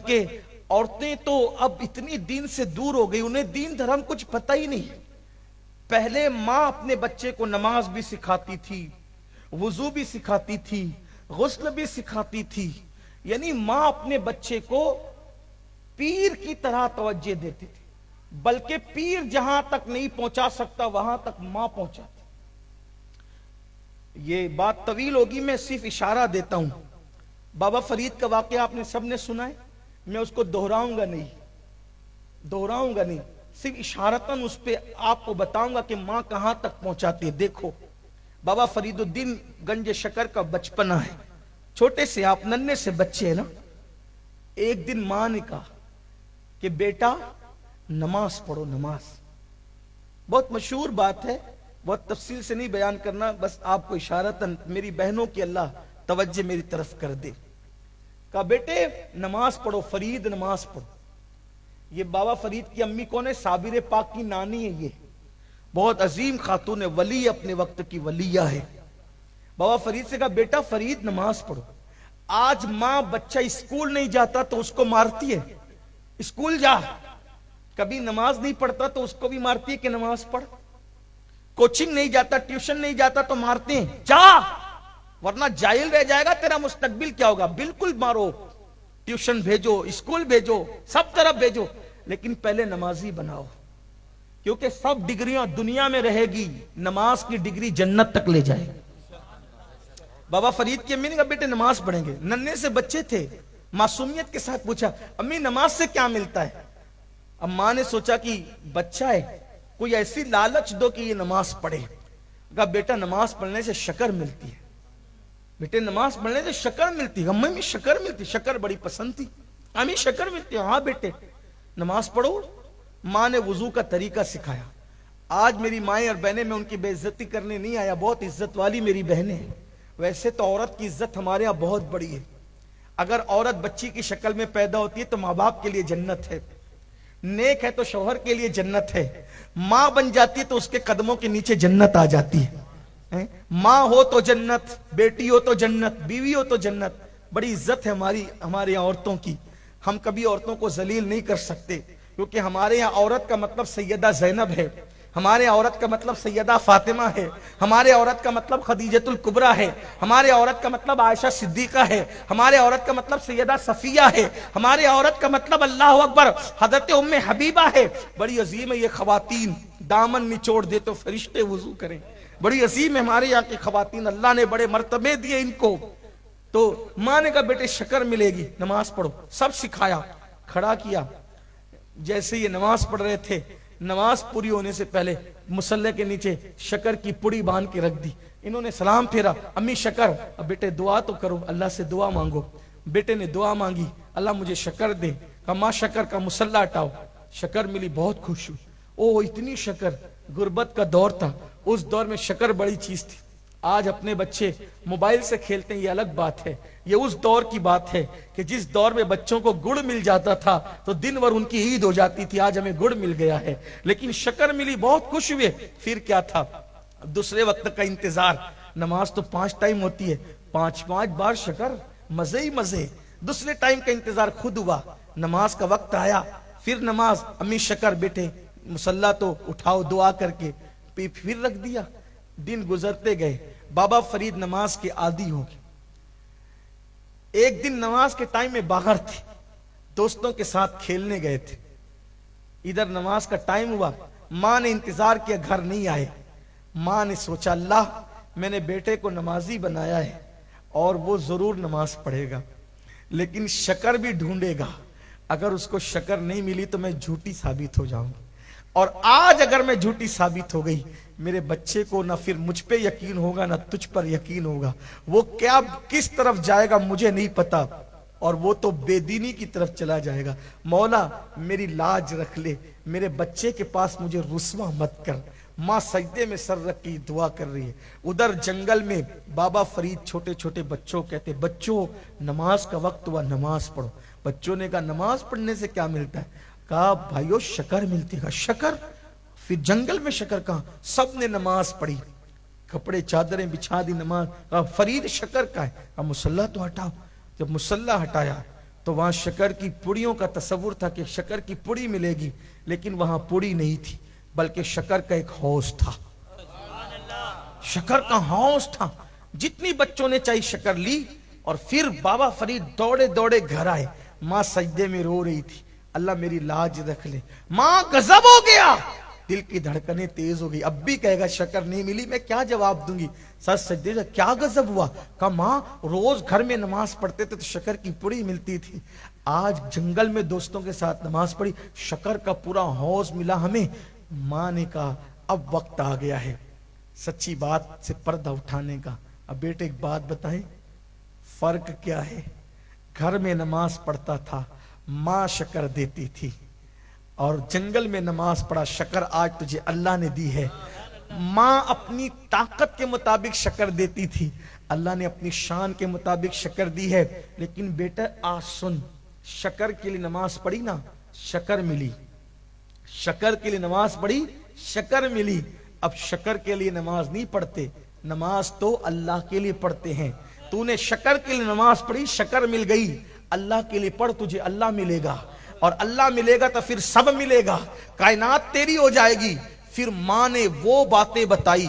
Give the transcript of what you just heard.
بلکہ عورتیں تو اب اتنی دین سے دور ہو گئی, انہیں دین دھرم کچھ پتہ ہی نہیں. پہلے ماں اپنے بچے کو نماز بھی سکھاتی تھی, وضو بھی سکھاتی تھی, غسل بھی سکھاتی تھی. یعنی ماں اپنے بچے کو پیر کی طرح توجہ دیتی تھی, بلکہ پیر جہاں تک نہیں پہنچا سکتا وہاں تک ماں پہنچاتی. یہ بات طویل ہوگی, میں صرف اشارہ دیتا ہوں. بابا فرید کا واقعہ آپ نے سب نے سنا ہے, میں اس کو دہراؤں گا نہیں, صرف اشارتاً اس پہ آپ کو بتاؤں گا کہ ماں کہاں تک پہنچاتی ہے. دیکھو, بابا فرید الدین گنج شکر کا بچپنا ہے, چھوٹے سے آپ ننھے سے بچے ہیں نا. ایک دن ماں نے کہا کہ بیٹا نماز پڑھو. نماز بہت مشہور بات ہے, بہت تفصیل سے نہیں بیان کرنا, بس آپ کو اشارتاً میری بہنوں کی اللہ توجہ میری طرف کر دے. کہا بیٹے نماز پڑھو, فرید نماز پڑھو. یہ بابا فرید کی امی کون ہے؟ صابر پاک کی نانی ہے. یہ بہت عظیم خاتون ہے, ولی اپنے وقت کی ولیہ ہے. بابا فرید سے کہا بیٹا فرید نماز پڑھو. آج ماں بچہ اسکول نہیں جاتا تو اس کو مارتی ہے, اسکول جا. کبھی نماز نہیں پڑھتا تو اس کو بھی مارتی ہے کہ نماز پڑھ. کوچنگ نہیں جاتا, ٹیوشن نہیں جاتا تو مارتے ہیں جا, ورنہ جاہل رہ جائے گا, تیرا مستقبل کیا ہوگا. بالکل مارو, ٹیوشن بھیجو, اسکول بھیجو, سب طرف بھیجو, لیکن پہلے نمازی بناؤ. کیونکہ سب ڈگریاں دنیا میں رہے گی, نماز کی ڈگری جنت تک لے جائے. بابا فرید کی امی نے کہا بیٹے نماز پڑھیں گے. ننھے سے بچے تھے, معصومیت کے ساتھ پوچھا امی نماز سے کیا ملتا ہے. اب ماں نے سوچا کہ بچہ ہے, کوئی ایسی لالچ دو کہ یہ نماز پڑھے. کہا بیٹا نماز پڑھنے سے شکر ملتی ہے. بیٹے نماز پڑھنے سے شکر ملتی ہے. امی شکر ملتی, شکر بڑی پسند تھی. امی شکر ملتی ہے, ہاں بیٹے نماز پڑھو. ماں نے وضو کا طریقہ سکھایا. آج میری مائیں اور بہنیں, میں ان کی بے عزتی کرنے نہیں آیا, بہت عزت والی میری بہنیں ہیں. ویسے تو عورت کی عزت ہمارے یہاں بہت بڑی ہے. اگر عورت بچی کی شکل میں پیدا ہوتی ہے تو ماں باپ کے لیے جنت ہے, نیک ہے تو شوہر کے لیے جنت ہے. ماں بن جاتی ہے تو اس کے قدموں کے نیچے جنت آ جاتی ہے. ماں ہو تو جنت, بیٹی ہو تو جنت, بیوی ہو تو جنت. بڑی عزت ہے ہمارے یہاں عورتوں کی. ہم کبھی عورتوں کو ذلیل نہیں کر سکتے, کیونکہ ہمارے یہاں عورت کا مطلب سیدہ زینب ہے, ہمارے عورت کا مطلب سیدہ فاطمہ ہے, ہمارے عورت کا مطلب خدیجۃ الکبریٰ ہے, ہمارے عورت کا مطلب عائشہ صدیقہ ہے, ہمارے عورت کا مطلب سیدہ صفیہ ہے, ہمارے عورت کا مطلب اللہ اکبر حضرت ام حبیبہ ہے. بڑی عظیم ہے یہ خواتین, دامن نچوڑ دے تو فرشتے وضو کریں. بڑی عظیم ہے ہمارے یہاں کی خواتین, اللہ نے بڑے مرتبے دیے ان کو. تو ماں نے کہا بیٹے شکر ملے گی, نماز پڑھو. سب سکھایا, کھڑا کیا. جیسے یہ نماز پڑھ رہے تھے, نماز پوری ہونے سے پہلے مصلی کے نیچے شکر کی پڑی باندھ کے رکھ دی. انہوں نے سلام پھیرا, امی شکر. اب بیٹے دعا تو کرو, اللہ سے دعا مانگو. بیٹے نے دعا مانگی, اللہ مجھے شکر دے. کہا ماں شکر کا مصلی ہٹاؤ. شکر ملی, بہت خوش ہوئی. او اتنی شکر, غربت کا دور تھا, اس دور میں شکر بڑی چیز تھی. آج اپنے بچے موبائل سے کھیلتے ہیں, یہ الگ بات ہے. یہ اس دور کی بات ہے کہ جس دور میں بچوں کو گڑ مل جاتا تھا تو دن بھر ان کی عید ہو جاتی تھی. آج ہمیں گڑ مل گیا ہے, لیکن شکر ملی, بہت خوش ہوئے. پھر کیا تھا, دوسرے وقت کا انتظار. نماز تو 5 ٹائم ہوتی ہے, 5 بار شکر, مزے ہی مزے. دوسرے ٹائم کا انتظار خود ہوا, نماز کا وقت آیا, پھر نماز. امی شکر, بیٹے مصلی تو اٹھاؤ دعا کر کے, پھر رکھ دیا. دن گزرتے گئے, بابا فرید نماز کے عادی ہو گئے. ایک دن نماز کے ٹائم میں باہر تھے, دوستوں کے ساتھ کھیلنے گئے تھے. ادھر نماز کا ٹائم ہوا, ماں نے انتظار کیا, گھر نہیں آئے. ماں نے سوچا اللہ میں نے بیٹے کو نمازی بنایا ہے اور وہ ضرور نماز پڑھے گا, لیکن شکر بھی ڈھونڈے گا. اگر اس کو شکر نہیں ملی تو میں جھوٹی ثابت ہو جاؤں گی, اور آج اگر میں جھوٹی ثابت ہو گئی, میرے بچے کو نہ پھر مجھ پہ یقین ہوگا نہ تجھ پر یقین ہوگا. وہ کیا کس طرف جائے گا مجھے نہیں پتا, اور وہ تو بے دینی کی طرف چلا جائے گا. مولا میری لاج رکھ لے, میرے بچے کے پاس مجھے رسوا مت کر. ماں سجدے میں سر رکھ کے دعا کر رہی ہے. ادھر جنگل میں بابا فرید چھوٹے چھوٹے بچوں کہتے, بچوں نماز کا وقت ہوا, نماز پڑھو. بچوں نے کہا نماز پڑھنے سے کیا ملتا ہے؟ کہا بھائیو شکر ملتی ہے. شکر؟ پھر جنگل میں شکر کہاں؟ سب نے نماز پڑھی, کپڑے چادریں بچھا دی, نماز. فرید شکر کا ہے, اب مصلی تو ہٹاؤ. جب مصلی ہٹایا, تو وہاں شکر کی پڑیوں کا تصور تھا کہ شکر کی پڑی ملے گی، لیکن وہاں پڑی نہیں تھی بلکہ شکر کا ایک حوض تھا، شکر کا حوض تھا۔ جتنی بچوں نے چاہی شکر لی، اور پھر بابا فرید دوڑے دوڑے گھر آئے۔ ماں سجدے میں رو رہی تھی، اللہ میری لاج رکھ لے۔ ماں غضب ہو گیا، دل کی دھڑکنیں تیز ہو گئی۔ اب بھی کہے گا شکر نہیں ملی، میں کیا جواب دوں گی؟ سر سجدے سے کیا غضب ہوا؟ کہا ماں روز گھر میں نماز پڑھتے تھے تو شکر کی پڑی ملتی تھی، آج جنگل میں دوستوں کے ساتھ نماز پڑھی، شکر کا پورا حوض ملا ہمیں۔ ماں نے کہا اب وقت آ گیا ہے سچی بات سے پردہ اٹھانے کا۔ اب بیٹے ایک بات بتائیں، فرق کیا ہے؟ گھر میں نماز پڑھتا تھا، ماں شکر دیتی تھی، اور جنگل میں نماز پڑھا، شکر آج تجھے اللہ نے دی ہے۔ ماں اپنی طاقت کے مطابق شکر دیتی تھی، اللہ نے اپنی شان کے مطابق شکر دی ہے۔ لیکن بیٹا آج سن، شکر کے لیے نماز پڑھی نا، شکر ملی، شکر کے لیے نماز پڑھی، شکر ملی۔ اب شکر کے لیے نماز نہیں پڑھتے، نماز تو اللہ کے لیے پڑھتے ہیں۔ تو نے شکر کے لیے نماز پڑھی، شکر مل گئی، اللہ کے لیے پڑھ، تجھے اللہ ملے گا، اور اللہ ملے گا تو پھر سب ملے گا، کائنات تیری ہو جائے گی۔ پھر ماں نے وہ باتیں بتائی